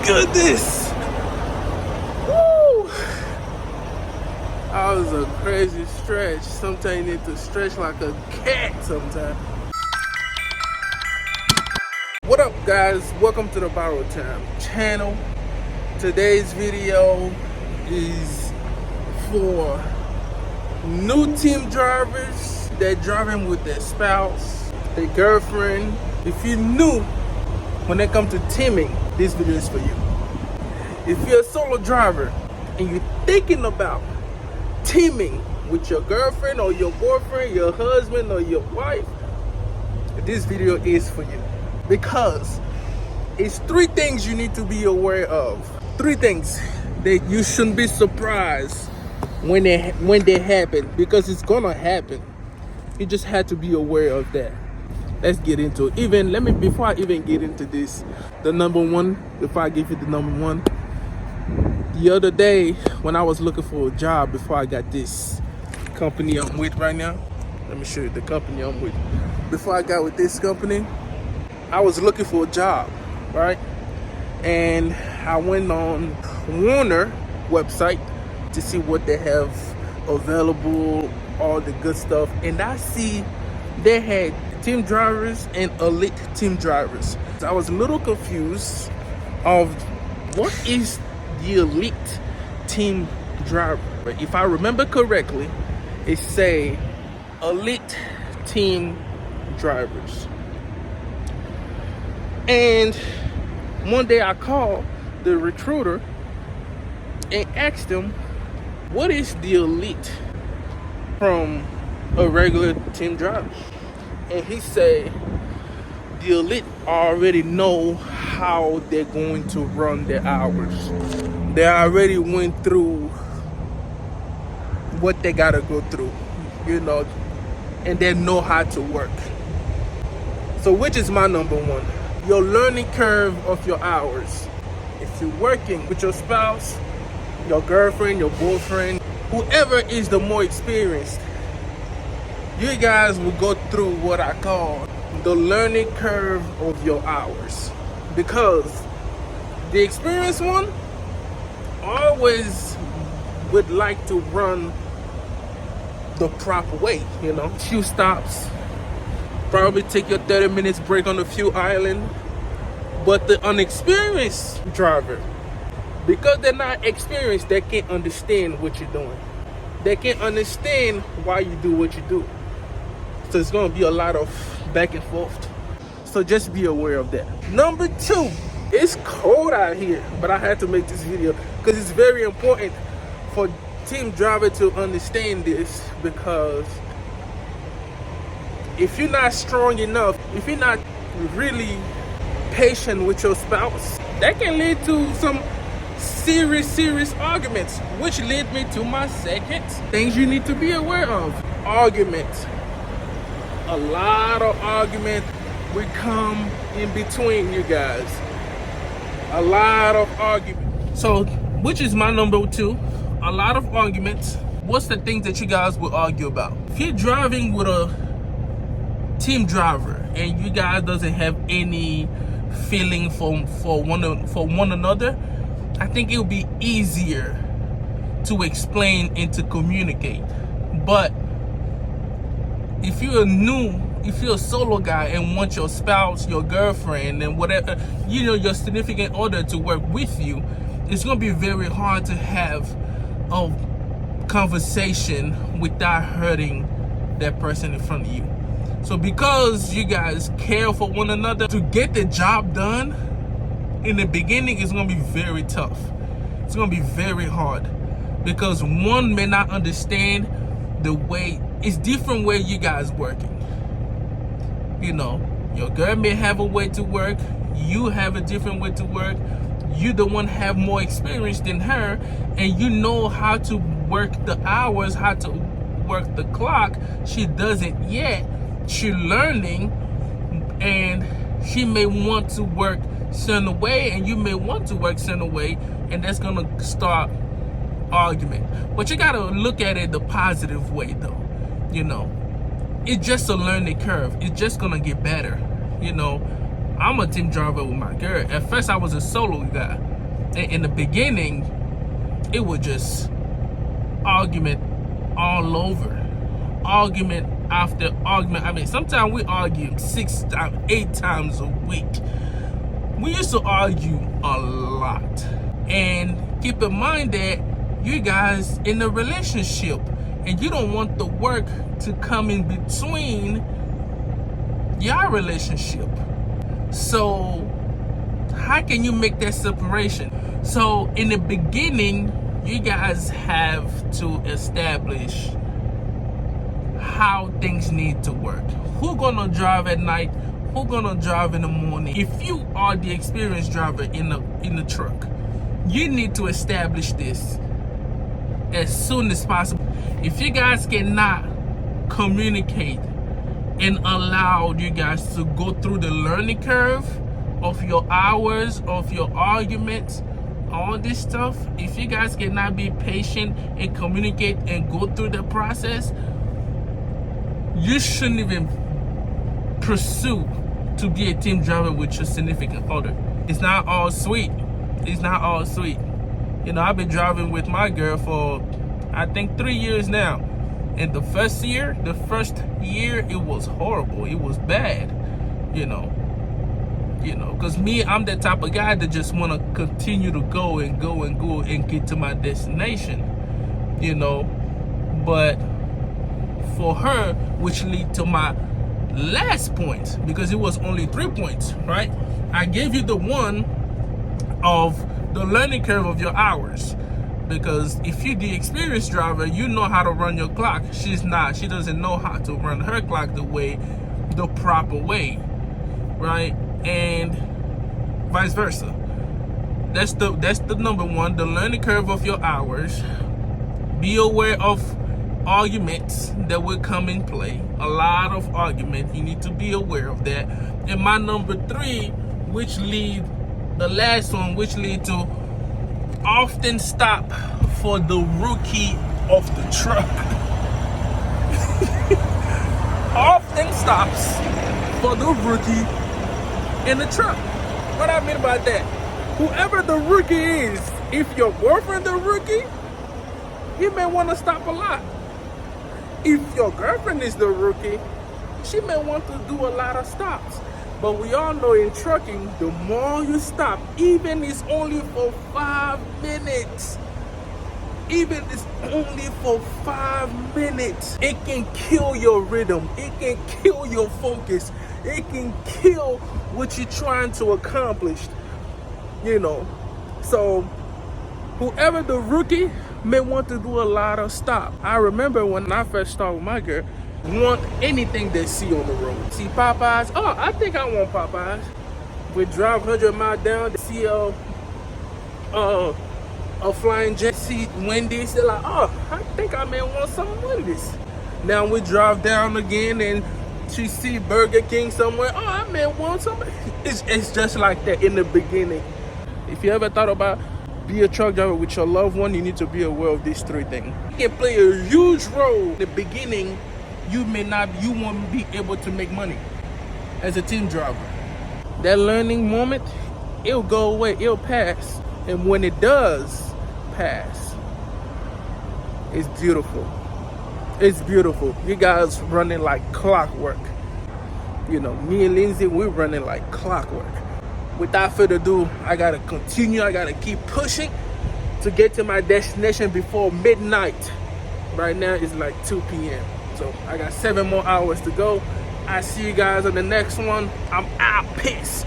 goodness. Woo! That was a crazy stretch. Sometimes you need to stretch like a cat sometimes. What up, guys? Welcome to the Borrow Time channel. Today's video is for new team drivers that driving with their spouse, their girlfriend. If you're new when it comes to teaming, this video is for you. If you're a solo driver and you're thinking about teaming with your girlfriend or your boyfriend, your husband or your wife, this video is for you. Because it's three things you need to be aware of. Three things that you shouldn't be surprised when they happen, because it's gonna happen. You just had to be aware of that. Let's get into it. Before I even get into this, the number one, before I give you the number one, the other day when I was looking for a job before I got this company I'm with right now, let me show you the company I'm with. Before I got with this company, I was looking for a job, right? And I went on Warner website to see what they have available, all the good stuff. And I see they had team drivers and elite team drivers. So I was a little confused of what is the elite team driver. If I remember correctly, it say elite team drivers. And one day I called the recruiter and asked him, what is the elite from a regular team driver? And he said, the elite already know how they're going to run their hours. They already went through what they gotta go through, and they know how to work. So which is my number one? Your learning curve of your hours. If you're working with your spouse, your girlfriend, your boyfriend, whoever is the more experienced, you guys will go through what I call the learning curve of your hours. Because the experienced one always would like to run the proper way, few stops, probably take your 30 minutes break on a few island. But the unexperienced driver, because they're not experienced, they can't understand what you're doing. They can't understand why you do what you do. So it's going to be a lot of back and forth. So just be aware of that. Number two, it's cold out here, but I had to make this video because it's very important for team driver to understand this. Because if you're not strong enough, if you're not really patient with your spouse, that can lead to some serious arguments, which lead me to my second things you need to be aware of. Arguments. A lot of argument will come in between you guys. A lot of argument. So which is my number two? A lot of arguments. What's the things that you guys will argue about? If you're driving with a team driver and you guys doesn't have any feeling for one another, I think it'll be easier to explain and to communicate. But if you're a solo guy and want your spouse, your girlfriend, and whatever, your significant other to work with you, it's gonna be very hard to have a conversation without hurting that person in front of you. So because you guys care for one another, to get the job done in the beginning is going to be very tough. It's going to be very hard because one may not understand the way, it's different way you guys working. Your girl may have a way to work, you have a different way to work. You the one have more experience than her, and you know how to work the hours, how to work the clock. She doesn't yet. She's learning, and she may want to work certain way, and you may want to work certain way, and that's gonna start argument. But you gotta look at it the positive way, though. It's just a learning curve. It's just gonna get better. I'm a team driver with my girl. At first I was a solo guy, In the beginning, it was just argument all over, argument after argument. I mean, sometimes we argue 6 times, 8 times a week. We used to argue a lot. And keep in mind that you guys in a relationship, and you don't want the work to come in between your relationship. So how can you make that separation? So in the beginning, you guys have to establish how things need to work. Who gonna drive at night? Who gonna drive in the morning? If you are the experienced driver in the truck, you need to establish this as soon as possible. If you guys cannot communicate and allow you guys to go through the learning curve of your hours, of your arguments, all this stuff, if you guys cannot be patient and communicate and go through the process, you shouldn't even pursue to be a team driver with your significant other. It's not all sweet. It's not all sweet. You know, I've been driving with my girl for, I think, 3 years now. And the first year, it was horrible. It was bad, you know, because me, I'm the type of guy that just want to continue to go and go and go and get to my destination, you know. But for her, which lead to my last point, because it was only 3 points, right? I gave you the one of the learning curve of your hours, because if you're the experienced driver, you know how to run your clock. She's not. She doesn't know how to run her clock the proper way, right? And vice versa. That's the number one, the learning curve of your hours. Be aware of arguments that will come in play. A lot of argument, you need to be aware of that. And my number 3, which lead the last one, which lead to often stop for the rookie of the truck. Often stops for the rookie in the truck. What I mean by that, whoever the rookie is, if your boyfriend the rookie, he may want to stop a lot. If your girlfriend is the rookie, she may want to do a lot of stops. But we all know in trucking, the more you stop, even it's only for 5 minutes, even it's only for 5 minutes, it can kill your rhythm, it can kill your focus, it can kill what you're trying to accomplish, you know. So whoever the rookie may want to do a lot of stop. I remember when I first started with my girl, want anything they see on the road. See Popeyes? Oh, I think I want Popeyes. We drive 100 miles down, they see a flying jet, see Wendy's, they're like, oh, I think I may want some Wendy's. Now we drive down again and she see Burger King somewhere, oh, I may want some. It's just like that in the beginning. If you ever thought about be a truck driver with your loved one, you need to be aware of these 3 things. It can play a huge role in the beginning. You won't be able to make money as a team driver. That learning moment, it'll go away, it'll pass. And when it does pass, it's beautiful. It's beautiful. You guys running like clockwork. You know, me and Lindsay, we're running like clockwork. Without further ado, I gotta continue. I gotta keep pushing to get to my destination before midnight. Right now it's like 2 p.m. So I got 7 more hours to go. I see you guys on the next one. I'm out. Peace.